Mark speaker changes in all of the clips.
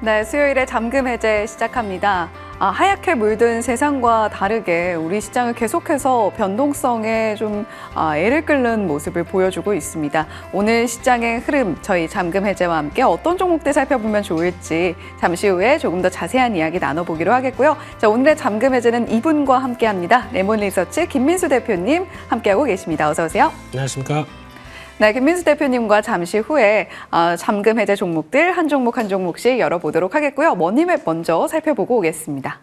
Speaker 1: 네, 수요일에 잠금 해제 시작합니다. 하얗게 물든 세상과 다르게 우리 시장은 계속해서 변동성에 좀 애를 끓는 모습을 보여주고 있습니다. 오늘 시장의 흐름, 저희 잠금 해제와 함께 어떤 종목들 살펴보면 좋을지 잠시 후에 조금 더 자세한 이야기 나눠보기로 하겠고요. 자, 오늘의 잠금 해제는 이분과 함께합니다. 레몬리서치 김민수 대표님 함께하고 계십니다. 어서 오세요.
Speaker 2: 안녕하십니까.
Speaker 1: 네, 김민수 대표님과 잠시 후에 잠금 해제 종목들 한 종목 한 종목씩 열어보도록 하겠고요. 머니맵 먼저 살펴보고 오겠습니다.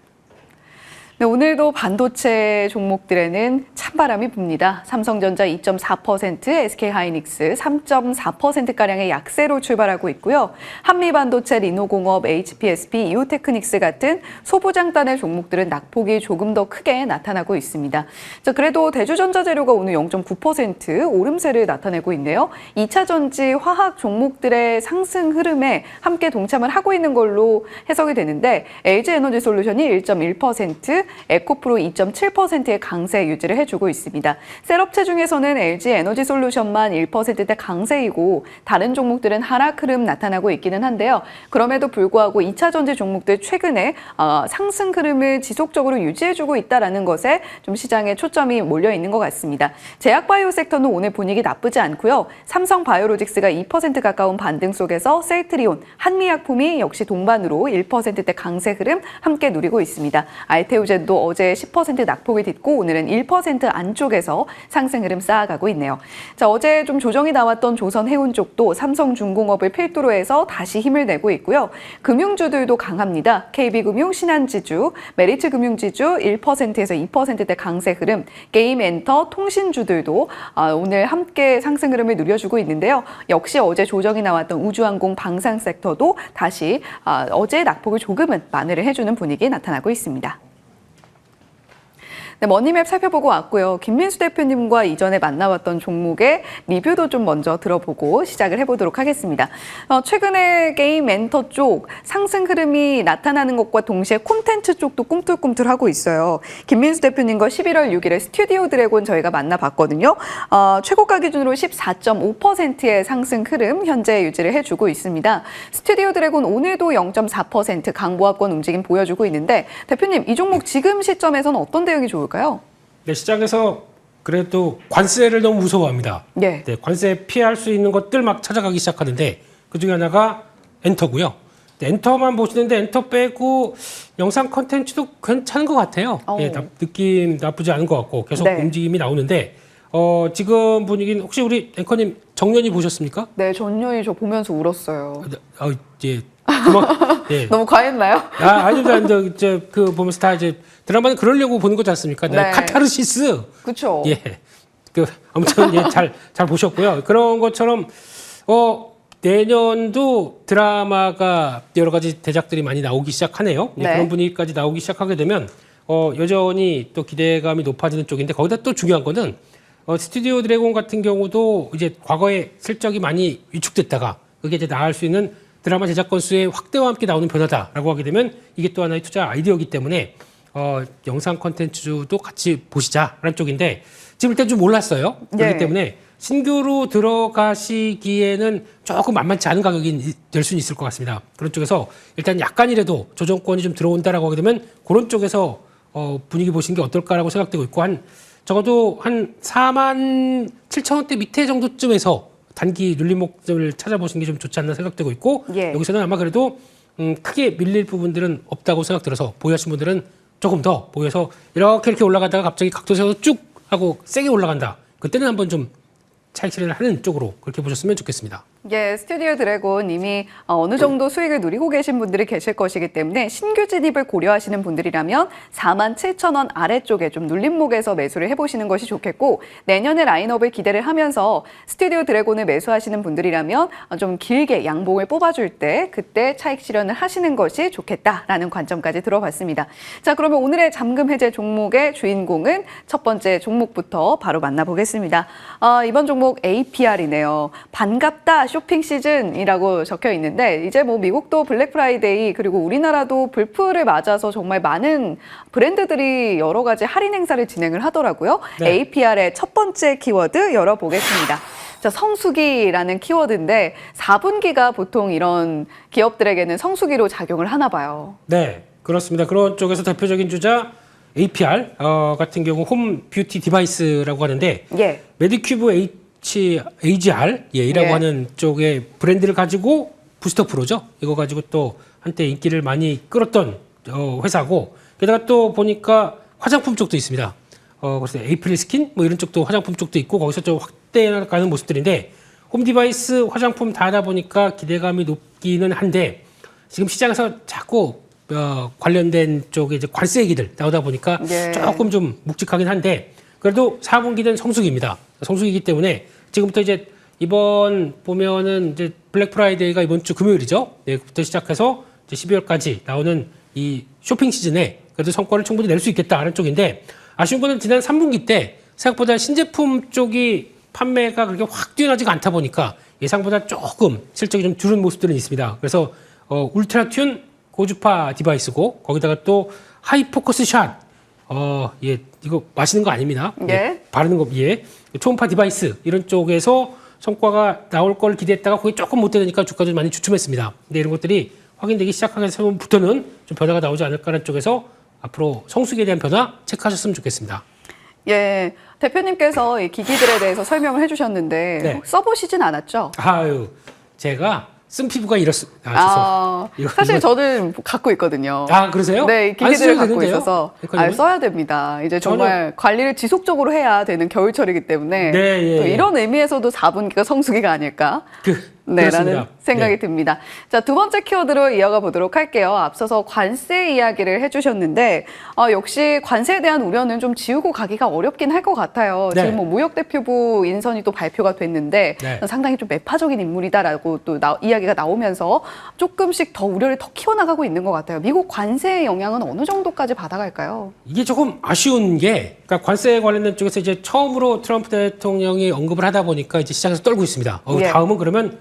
Speaker 1: 네, 오늘도 반도체 종목들에는 찬바람이 붑니다. 삼성전자 2.4%, SK하이닉스 3.4%가량의 약세로 출발하고 있고요. 한미반도체, 리노공업, HPSP, 이오테크닉스 같은 소부장단의 종목들은 낙폭이 조금 더 크게 나타나고 있습니다. 자, 그래도 대주전자재료가 오늘 0.9% 오름세를 나타내고 있네요. 2차 전지, 화학 종목들의 상승 흐름에 함께 동참을 하고 있는 걸로 해석이 되는데 LG에너지솔루션이 1.1%, 에코프로 2.7%의 강세 유지를 해주고 있습니다. 셋업체 중에서는 LG에너지솔루션만 1%대 강세이고 다른 종목들은 하락 흐름 나타나고 있기는 한데요. 그럼에도 불구하고 2차 전지 종목들 최근에 상승 흐름을 지속적으로 유지해주고 있다는 것에 좀 시장에 초점이 몰려 있는 것 같습니다. 제약바이오 섹터는 오늘 분위기 나쁘지 않고요. 삼성바이오로직스가 2% 가까운 반등 속에서 셀트리온, 한미약품이 역시 동반으로 1%대 강세 흐름 함께 누리고 있습니다. 알테오젠 도 어제 10% 낙폭을 딛고 오늘은 1% 안쪽에서 상승 흐름 쌓아가고 있네요. 자, 어제 좀 조정이 나왔던 조선해운 쪽도 삼성중공업을 필두로 해서 다시 힘을 내고 있고요. 금융주들도 강합니다. KB금융, 신한지주, 메리츠금융지주 1%에서 2%대 강세 흐름, 게임엔터, 통신주들도 오늘 함께 상승 흐름을 누려주고 있는데요. 역시 어제 조정이 나왔던 우주항공, 방산 섹터도 다시 어제 낙폭을 조금은 만회를 해주는 분위기 나타나고 있습니다. 네, 머니맵 살펴보고 왔고요. 김민수 대표님과 이전에 만나봤던 종목의 리뷰도 좀 먼저 들어보고 시작을 해보도록 하겠습니다. 최근에 게임 엔터 쪽 상승 흐름이 나타나는 것과 동시에 콘텐츠 쪽도 꿈틀꿈틀하고 있어요. 김민수 대표님과 11월 6일에 스튜디오 드래곤 저희가 만나봤거든요. 최고가 기준으로 14.5%의 상승 흐름 현재 유지를 해주고 있습니다. 스튜디오 드래곤 오늘도 0.4% 강보합권 움직임 보여주고 있는데 대표님, 이 종목 지금 시점에서는 어떤 대응이 좋을까요?
Speaker 2: 네, 시장에서 그래도 관세를 너무 무서워합니다.
Speaker 1: 네.
Speaker 2: 네, 관세 피할 수 있는 것들 막 찾아가기 시작하는데 그중에 하나가 엔터고요. 네, 엔터만 보시는데 엔터 빼고 영상 컨텐츠도 괜찮은 것 같아요. 네, 느낌 나쁘지 않은 것 같고 계속
Speaker 1: 네.
Speaker 2: 움직임이 나오는데 지금 분위기는 혹시 우리 앵커님 정년이 보셨습니까?
Speaker 1: 네, 전년이 저 보면서 울었어요.
Speaker 2: 이제 네.
Speaker 1: 너무 과했나요?
Speaker 2: 아닙니다. 이제 그 보면서 다 이제 드라마는 그러려고 보는 거지 않습니까?
Speaker 1: 네.
Speaker 2: 카타르시스.
Speaker 1: 그렇죠.
Speaker 2: 예. 아무튼 예, 잘 보셨고요. 그런 것처럼 내년도 드라마가 여러 가지 대작들이 많이 나오기 시작하네요. 네. 그런 분위기까지 나오기 시작하게 되면 여전히 또 기대감이 높아지는 쪽인데 거기다 또 중요한 거는 스튜디오 드래곤 같은 경우도 이제 과거에 실적이 많이 위축됐다가 그게 이제 나을 수 있는 드라마 제작 건수의 확대와 함께 나오는 변화다라고 하게 되면 이게 또 하나의 투자 아이디어이기 때문에 영상 콘텐츠도 같이 보시자라는 쪽인데 지금 일단 좀 몰랐어요. 그렇기
Speaker 1: 네.
Speaker 2: 때문에 신규로 들어가시기에는 조금 만만치 않은 가격이 될 수는 있을 것 같습니다. 그런 쪽에서 일단 약간이라도 조정권이 좀 들어온다라고 하게 되면 그런 쪽에서 분위기 보시는 게 어떨까라고 생각되고 있고 적어도 한 47,000원대 밑에 정도쯤에서 단기 눌림목을 찾아보시는 게 좀 좋지 않나 생각되고 있고
Speaker 1: 예.
Speaker 2: 여기서는 아마 그래도 크게 밀릴 부분들은 없다고 생각들어서 보유하신 분들은 조금 더 보여서 이렇게 올라가다가 갑자기 각도 세워서 쭉 하고 세게 올라간다. 그때는 한번 좀 차익 실현을 하는 쪽으로 그렇게 보셨으면 좋겠습니다.
Speaker 1: 예, 스튜디오 드래곤 이미 어느 정도 수익을 누리고 계신 분들이 계실 것이기 때문에 신규 진입을 고려하시는 분들이라면 47,000원 아래쪽에 좀 눌림목에서 매수를 해보시는 것이 좋겠고 내년에 라인업을 기대를 하면서 스튜디오 드래곤을 매수하시는 분들이라면 좀 길게 양봉을 뽑아줄 때 그때 차익 실현을 하시는 것이 좋겠다라는 관점까지 들어봤습니다. 자, 그러면 오늘의 잠금 해제 종목의 주인공은 첫 번째 종목부터 바로 만나보겠습니다. 이번 종목 APR이네요. 반갑다 쇼핑 시즌이라고 적혀 있는데 이제 뭐 미국도 블랙 프라이데이 그리고 우리나라도 불프를 맞아서 정말 많은 브랜드들이 여러 가지 할인 행사를 진행을 하더라고요. 네. APR의 첫 번째 키워드 열어보겠습니다. 자, 성수기라는 키워드인데 4분기가 보통 이런 기업들에게는 성수기로 작용을 하나 봐요.
Speaker 2: 네, 그렇습니다. 그런 쪽에서 대표적인 주자 APR 같은 경우 홈 뷰티 디바이스라고 하는데
Speaker 1: 예.
Speaker 2: 메디큐브 AGR이라고
Speaker 1: 예.
Speaker 2: 하는 쪽의 브랜드를 가지고 부스터 프로죠. 이거 가지고 또 한때 인기를 많이 끌었던 회사고 게다가 또 보니까 화장품 쪽도 있습니다. 그래서 에이프릴 스킨 뭐 이런 쪽도 화장품 쪽도 있고 거기서 좀 확대해가는 모습들인데 홈 디바이스 화장품 다 하다 보니까 기대감이 높기는 한데 지금 시장에서 자꾸 관련된 쪽에 이제 관세 얘기들 나오다 보니까
Speaker 1: 예.
Speaker 2: 조금 좀 묵직하긴 한데 그래도 4분기는 성수기입니다. 성수기이기 때문에 지금부터 이제 이번 보면은 이제 블랙 프라이데이가 이번 주 금요일이죠. 내일부터 시작해서 이제 12월까지 나오는 이 쇼핑 시즌에 그래도 성과를 충분히 낼 수 있겠다는 쪽인데 아쉬운 거는 지난 3분기 때 생각보다 신제품 쪽이 판매가 그렇게 확 뛰어나지가 않다 보니까 예상보다 조금 실적이 좀 줄은 모습들은 있습니다. 그래서 울트라 튠 고주파 디바이스고 거기다가 또 하이 포커스 샷 예, 이거 마시는 거 아닙니다.
Speaker 1: 예.
Speaker 2: 예, 바르는 거, 예. 초음파 디바이스 이런 쪽에서 성과가 나올 걸 기대했다가 거기 조금 못 되니까 주가도 많이 주춤했습니다. 근데 이런 것들이 확인되기 시작하면서부터는 좀 변화가 나오지 않을까라는 쪽에서 앞으로 성수기에 대한 변화 체크하셨으면 좋겠습니다.
Speaker 1: 예. 대표님께서 이 기기들에 대해서 설명을 해주셨는데
Speaker 2: 네.
Speaker 1: 써보시진 않았죠?
Speaker 2: 아유, 제가 쓴 피부가 죄송합니다.
Speaker 1: 사실 저는 갖고 있거든요.
Speaker 2: 아, 그러세요?
Speaker 1: 네,
Speaker 2: 안
Speaker 1: 기기들을
Speaker 2: 쓰셔도
Speaker 1: 갖고
Speaker 2: 되는데요?
Speaker 1: 있어서
Speaker 2: 헷갈리면?
Speaker 1: 써야 됩니다. 이제 정말 관리를 지속적으로 해야 되는 겨울철이기 때문에
Speaker 2: 네, 예,
Speaker 1: 또
Speaker 2: 예.
Speaker 1: 이런 의미에서도 4분기가 성수기가 아닐까? 네,
Speaker 2: 그렇습니다.
Speaker 1: 라는 생각이
Speaker 2: 네.
Speaker 1: 듭니다. 자, 두 번째 키워드로 이어가 보도록 할게요. 앞서서 관세 이야기를 해주셨는데 역시 관세에 대한 우려는 좀 지우고 가기가 어렵긴 할 것 같아요.
Speaker 2: 네.
Speaker 1: 지금 뭐 무역대표부 인선이 또 발표가 됐는데
Speaker 2: 네.
Speaker 1: 상당히 좀 매파적인 인물이다라고 또 이야기가 나오면서 조금씩 더 우려를 더 키워나가고 있는 것 같아요. 미국 관세의 영향은 어느 정도까지 받아갈까요?
Speaker 2: 이게 조금 아쉬운 게, 그러니까 관세 관련된 쪽에서 이제 처음으로 트럼프 대통령이 언급을 하다 보니까 이제 시장에서 떨고 있습니다.
Speaker 1: 예.
Speaker 2: 다음은 그러면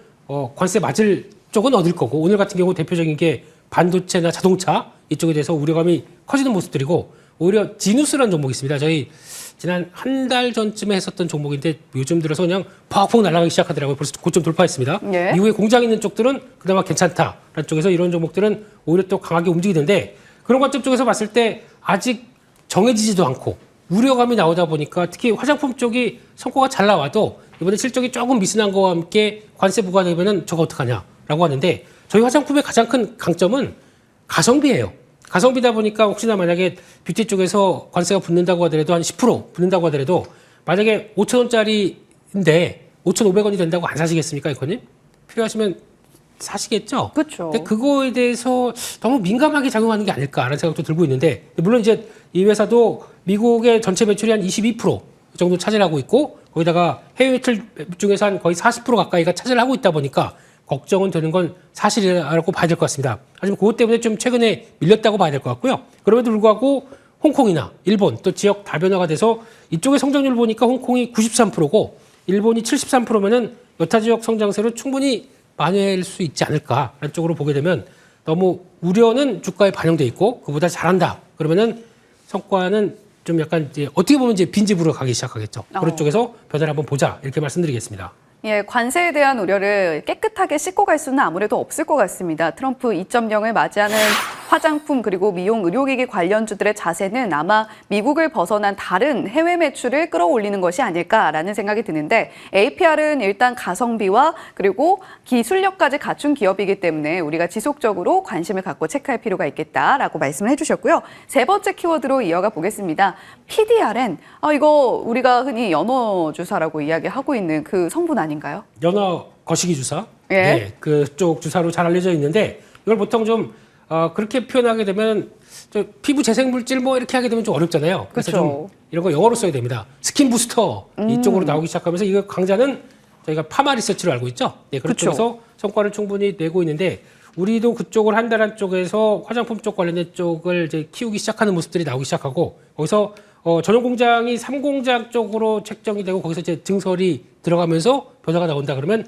Speaker 2: 관세 맞을 쪽은 어딜 거고, 오늘 같은 경우 대표적인 게 반도체나 자동차 이쪽에 대해서 우려감이 커지는 모습들이고, 오히려 지누스라는 종목이 있습니다. 저희 지난 한 달 전쯤에 했었던 종목인데 요즘 들어서 그냥 퍽퍽 날아가기 시작하더라고요. 벌써 고점 돌파했습니다.
Speaker 1: 예.
Speaker 2: 이후에 공장 있는 쪽들은 그나마 괜찮다라는 쪽에서 이런 종목들은 오히려 또 강하게 움직이는데 그런 관점 쪽에서 봤을 때 아직 정해지지도 않고 우려감이 나오다 보니까 특히 화장품 쪽이 성과가 잘 나와도 이번에 실적이 조금 미진한 거와 함께 관세 부과되면은 저거 어떡하냐라고 하는데 저희 화장품의 가장 큰 강점은 가성비예요. 가성비다 보니까 혹시나 만약에 뷰티 쪽에서 관세가 붙는다고 하더라도 한 10% 붙는다고 하더라도 만약에 5,000원짜리인데 5,500원이 된다고 안 사시겠습니까, 이코님? 필요하시면 사시겠죠?
Speaker 1: 그렇죠.
Speaker 2: 근데 그거에 대해서 너무 민감하게 작용하는 게 아닐까라는 생각도 들고 있는데 물론 이제 이 회사도 미국의 전체 매출이 한 22% 정도 차지하고 있고 거기다가 해외 매출 중에서 한 거의 40% 가까이가 차지를 하고 있다 보니까 걱정은 되는 건 사실이라고 봐야 될 것 같습니다. 하지만 그것 때문에 좀 최근에 밀렸다고 봐야 될 것 같고요. 그럼에도 불구하고 홍콩이나 일본 또 지역 다변화가 돼서 이쪽의 성장률 보니까 홍콩이 93%고 일본이 73%면은 여타 지역 성장세로 충분히 만회할 수 있지 않을까라는 쪽으로 보게 되면 너무 우려는 주가에 반영돼 있고 그보다 잘한다. 그러면은 성과는 좀 약간 이제 어떻게 보면 이제 빈집으로 가기 시작하겠죠. 그런 쪽에서 변화를 한번 보자 이렇게 말씀드리겠습니다.
Speaker 1: 예, 관세에 대한 우려를 깨끗하게 씻고 갈 수는 아무래도 없을 것 같습니다. 트럼프 2.0을 맞이하는 화장품 그리고 미용 의료기기 관련주들의 자세는 아마 미국을 벗어난 다른 해외 매출을 끌어올리는 것이 아닐까라는 생각이 드는데 APR은 일단 가성비와 그리고 기술력까지 갖춘 기업이기 때문에 우리가 지속적으로 관심을 갖고 체크할 필요가 있겠다라고 말씀을 해주셨고요. 세 번째 키워드로 이어가 보겠습니다. PDRN, 이거 우리가 흔히 연어 주사라고 이야기하고 있는 그 성분 아닌가요?
Speaker 2: 연어 거시기 주사,
Speaker 1: 예.
Speaker 2: 네, 그쪽 주사로 잘 알려져 있는데 이걸 보통 좀 그렇게 표현하게 되면 저 피부 재생 물질 뭐 이렇게 하게 되면 좀 어렵잖아요. 그래서
Speaker 1: 그쵸.
Speaker 2: 좀 이런 거 영어로 써야 됩니다. 스킨 부스터 이쪽으로 나오기 시작하면서 이거 강자는 저희가 파마 리서치로 알고 있죠. 네, 그런
Speaker 1: 그쵸.
Speaker 2: 쪽에서 성과를 충분히 내고 있는데 우리도 그쪽을 한다는 쪽에서 화장품 쪽 관련된 쪽을 이제 키우기 시작하는 모습들이 나오기 시작하고 거기서 전용 공장이 3공장 쪽으로 책정이 되고 거기서 이제 증설이 들어가면서 변화가 나온다 그러면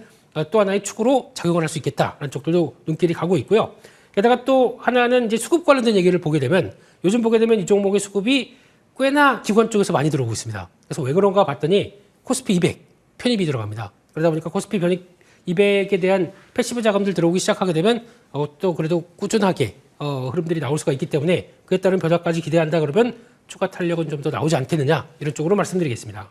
Speaker 2: 또 하나의 축으로 작용을 할 수 있겠다라는 쪽들도 눈길이 가고 있고요. 게다가 또 하나는 이제 수급 관련된 얘기를 보게 되면 요즘 보게 되면 이 종목의 수급이 꽤나 기관 쪽에서 많이 들어오고 있습니다. 그래서 왜 그런가 봤더니 코스피 200 편입이 들어갑니다. 그러다 보니까 코스피 변익 200에 대한 패시브 자금들 들어오기 시작하게 되면 또 그래도 꾸준하게 흐름들이 나올 수가 있기 때문에 그에 따른 변화까지 기대한다 그러면 추가 탄력은 좀 더 나오지 않겠느냐 이런 쪽으로 말씀드리겠습니다.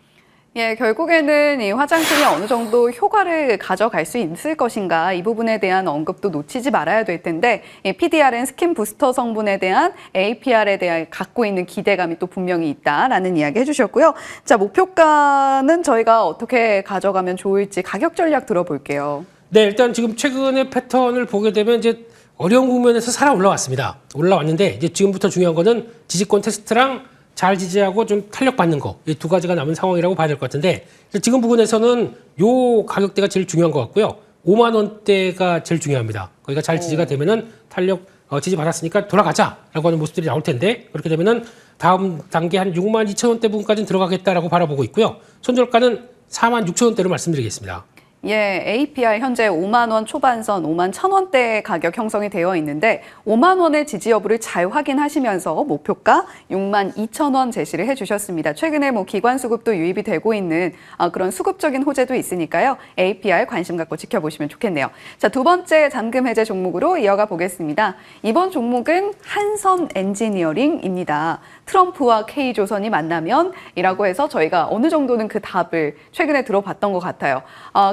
Speaker 1: 예, 결국에는 이 화장품이 어느 정도 효과를 가져갈 수 있을 것인가 이 부분에 대한 언급도 놓치지 말아야 될 텐데 이 PDR은 스킨 부스터 성분에 대한 APR에 대한 갖고 있는 기대감이 또 분명히 있다라는 이야기 해주셨고요. 자, 목표가는 저희가 어떻게 가져가면 좋을지 가격 전략 들어볼게요.
Speaker 2: 네, 일단 지금 최근의 패턴을 보게 되면 이제 어려운 국면에서 살아 올라왔습니다. 올라왔는데 이제 지금부터 중요한 거는 지지권 테스트랑 잘 지지하고 좀 탄력 받는 거, 이 두 가지가 남은 상황이라고 봐야 될 것 같은데 지금 부분에서는 요 가격대가 제일 중요한 것 같고요. 5만 원대가 제일 중요합니다. 거기가 잘 지지가 되면은 탄력 지지 받았으니까 돌아가자라고 하는 모습들이 나올 텐데 그렇게 되면은 다음 단계 한 6만 2천 원대 부분까지는 들어가겠다라고 바라보고 있고요. 손절가는 4만 6천 원대로 말씀드리겠습니다.
Speaker 1: 예, APR 현재 5만 원 초반선 5만 1천 원대 가격 형성이 되어 있는데 5만 원의 지지 여부를 잘 확인하시면서 목표가 6만 2천 원 제시를 해주셨습니다. 최근에 뭐 기관 수급도 유입이 되고 있는 그런 수급적인 호재도 있으니까요. APR 관심 갖고 지켜보시면 좋겠네요. 자, 두 번째 잠금 해제 종목으로 이어가 보겠습니다. 이번 종목은 한선 엔지니어링입니다. 트럼프와 K조선이 만나면 이라고 해서 저희가 어느 정도는 그 답을 최근에 들어봤던 것 같아요.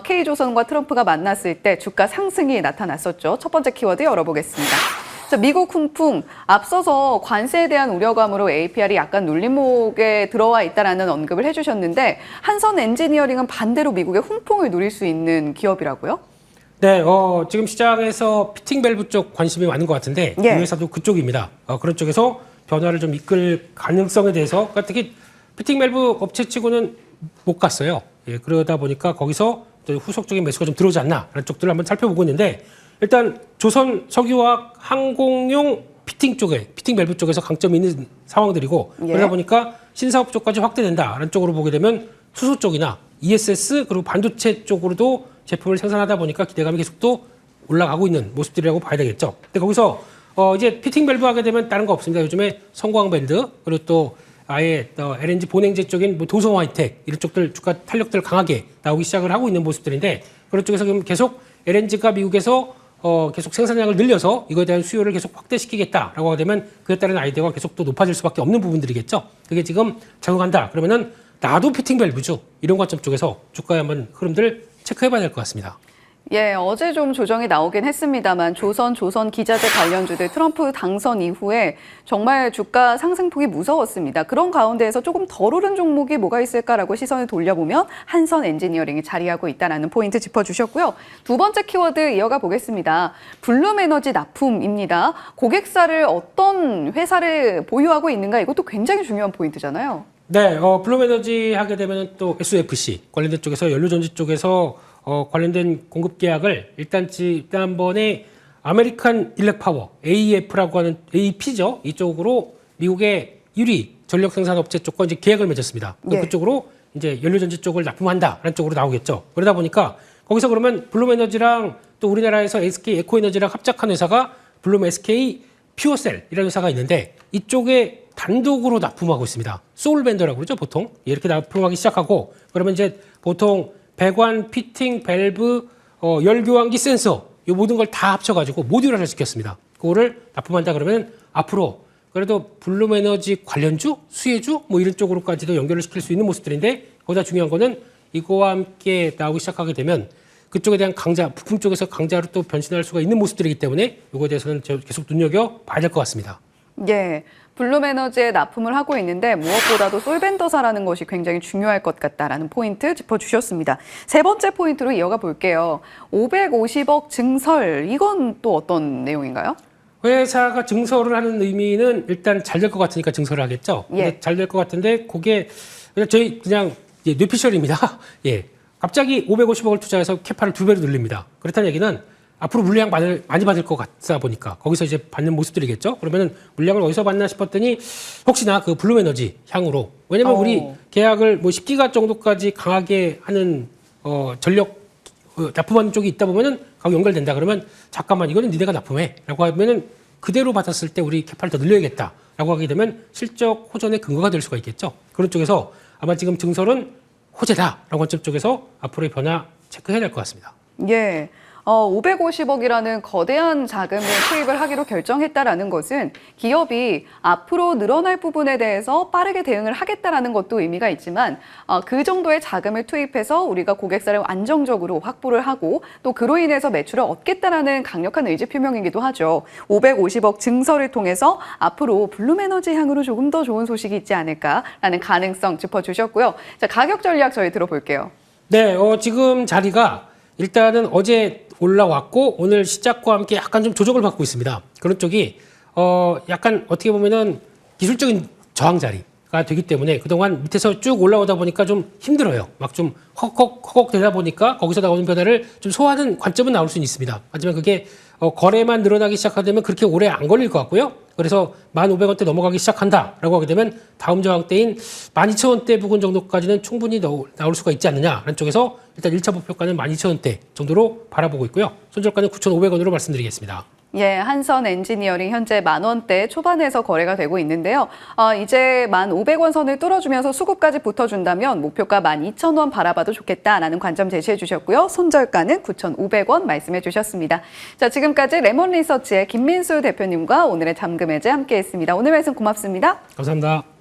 Speaker 1: K조선과 트럼프가 만났을 때 주가 상승이 나타났었죠. 첫 번째 키워드 열어보겠습니다. 자, 미국 훈풍 앞서서 관세에 대한 우려감으로 APR이 약간 눌림목에 들어와 있다라는 언급을 해주셨는데 한선 엔지니어링은 반대로 미국의 훈풍을 누릴 수 있는 기업이라고요?
Speaker 2: 네, 지금 시장에서 피팅 밸브 쪽 관심이 많은 것 같은데 이 회사도 그쪽입니다. 그런 쪽에서 변화를 좀 이끌 가능성에 대해서 그러니까 특히 피팅 밸브 업체치고는 못 갔어요. 예, 그러다 보니까 거기서 또 후속적인 매수가 좀 들어오지 않나라는 쪽들을 한번 살펴보고 있는데 일단 조선 석유화학 항공용 피팅 쪽에 피팅 밸브 쪽에서 강점이 있는 상황들이고 그러다 보니까 신사업 쪽까지 확대된다라는 쪽으로 보게 되면 수소 쪽이나 ESS 그리고 반도체 쪽으로도 제품을 생산하다 보니까 기대감이 계속 또 올라가고 있는 모습들이라고 봐야 되겠죠. 근데 거기서 이제 피팅 밸브 하게 되면 다른 거 없습니다. 요즘에 성광 밴드 그리고 또 아예 LNG 본행제 쪽인 뭐 도성 하이텍 이런 쪽들 주가 탄력들 강하게 나오기 시작을 하고 있는 모습들인데 그런 쪽에서 지금 계속 LNG가 미국에서 계속 생산량을 늘려서 이거에 대한 수요를 계속 확대시키겠다라고 하게 되면 그에 따른 아이디어가 계속 또 높아질 수밖에 없는 부분들이겠죠. 그게 지금 작용한다. 그러면은 나도 피팅 밸브죠. 이런 관점 쪽에서 주가의 한번 흐름들 체크해봐야 될 것 같습니다.
Speaker 1: 예, 어제 좀 조정이 나오긴 했습니다만 조선 기자재 관련주들 트럼프 당선 이후에 정말 주가 상승폭이 무서웠습니다. 그런 가운데에서 조금 덜 오른 종목이 뭐가 있을까라고 시선을 돌려보면 한선 엔지니어링이 자리하고 있다는 포인트 짚어주셨고요. 두 번째 키워드 이어가 보겠습니다. 블룸에너지 납품입니다. 고객사를 어떤 회사를 보유하고 있는가 이것도 굉장히 중요한 포인트잖아요.
Speaker 2: 네, 블룸에너지 하게 되면 또 SOFC 관련된 쪽에서 연료전지 쪽에서 관련된 공급 계약을 일단 지난번에 아메리칸 일렉파워 AEF라고 하는 AP죠. 이쪽으로 미국의 1위 전력 생산 업체 쪽과 이제 계약을 맺었습니다. 그쪽으로 이제 연료전지 쪽을 납품한다라는 쪽으로 나오겠죠. 그러다 보니까 거기서 그러면 블룸에너지랑 또 우리나라에서 SK 에코에너지랑 합작한 회사가 블룸 SK 퓨어셀이라는 회사가 있는데 이쪽에 단독으로 납품하고 있습니다. 소울밴더라고 그러죠, 보통. 이렇게 납품하기 시작하고 그러면 이제 보통 배관, 피팅, 밸브, 열교환기, 센서 이 모든 걸 다 합쳐가지고 모듈화를 시켰습니다. 그거를 납품한다 그러면 앞으로 그래도 블룸에너지 관련주, 수혜주 뭐 이런 쪽으로까지도 연결을 시킬 수 있는 모습들인데 거기다 중요한 거는 이거와 함께 나오기 시작하게 되면 그쪽에 대한 강자, 부품 쪽에서 강자로 또 변신할 수가 있는 모습들이기 때문에 이거에 대해서는 계속 눈여겨봐야 될 것 같습니다.
Speaker 1: 예, 블룸에너지에 납품을 하고 있는데 무엇보다도 솔벤더사라는 것이 굉장히 중요할 것 같다라는 포인트 짚어주셨습니다. 세 번째 포인트로 이어가 볼게요. 550억 증설, 이건 또 어떤 내용인가요?
Speaker 2: 회사가 증설을 하는 의미는 일단 잘 될 것 같으니까 증설을 하겠죠.
Speaker 1: 예.
Speaker 2: 잘 될 것 같은데 그게 저희 그냥 뇌피셜입니다. 예, 갑자기 550억을 투자해서 캐파를 2배로 늘립니다. 그렇다는 얘기는 앞으로 물량 많이 받을 것 같다 보니까 거기서 이제 받는 모습들이겠죠. 그러면은 물량을 어디서 받나 싶었더니 혹시나 그 블룸에너지 향으로 왜냐면 우리 계약을 뭐 10기가 정도까지 강하게 하는 전력 납품하는 쪽이 있다 보면은 가격 연결된다. 그러면 잠깐만 이거는 니네가 납품해라고 하면은 그대로 받았을 때 우리 캐파를 더 늘려야겠다라고 하게 되면 실적 호전의 근거가 될 수가 있겠죠. 그런 쪽에서 아마 지금 증설은 호재다라고 관점 쪽에서 앞으로의 변화 체크해야 될 것 같습니다.
Speaker 1: 예. 550억이라는 거대한 자금을 투입을 하기로 결정했다라는 것은 기업이 앞으로 늘어날 부분에 대해서 빠르게 대응을 하겠다라는 것도 의미가 있지만 그 정도의 자금을 투입해서 우리가 고객사를 안정적으로 확보를 하고 또 그로 인해서 매출을 얻겠다라는 강력한 의지 표명이기도 하죠. 550억 증설을 통해서 앞으로 블룸에너지 향으로 조금 더 좋은 소식이 있지 않을까라는 가능성 짚어주셨고요. 자, 가격 전략 저희 들어볼게요.
Speaker 2: 네, 지금 자리가 일단은 어제 올라왔고 오늘 시작과 함께 약간 좀 조정을 받고 있습니다. 그런 쪽이 약간 어떻게 보면은 기술적인 저항 자리가 되기 때문에 그동안 밑에서 쭉 올라오다 보니까 좀 힘들어요. 막 좀 헉헉 되다 보니까 거기서 나오는 변화를 좀 소화하는 관점은 나올 수는 있습니다. 하지만 그게 거래만 늘어나기 시작하면 그렇게 오래 안 걸릴 것 같고요. 그래서 1,500원대 넘어가기 시작한다라고 하게 되면 다음 저항대인 12,000원대 부근 정도까지는 충분히 나올 수가 있지 않느냐라는 쪽에서 일단 1차 목표가는 12,000원대 정도로 바라보고 있고요. 손절가는 9,500원으로 말씀드리겠습니다.
Speaker 1: 예, 한선 엔지니어링 현재 10,000원대 초반에서 거래가 되고 있는데요. 이제 1,500원 선을 뚫어주면서 수급까지 붙어준다면 목표가 12,000원 바라봐도 좋겠다라는 관점 제시해 주셨고요. 손절가는 9,500원 말씀해 주셨습니다. 자, 지금까지 레몬리서치의 김민수 대표님과 오늘의 잠금 해제 함께했습니다. 오늘 말씀 고맙습니다.
Speaker 2: 감사합니다.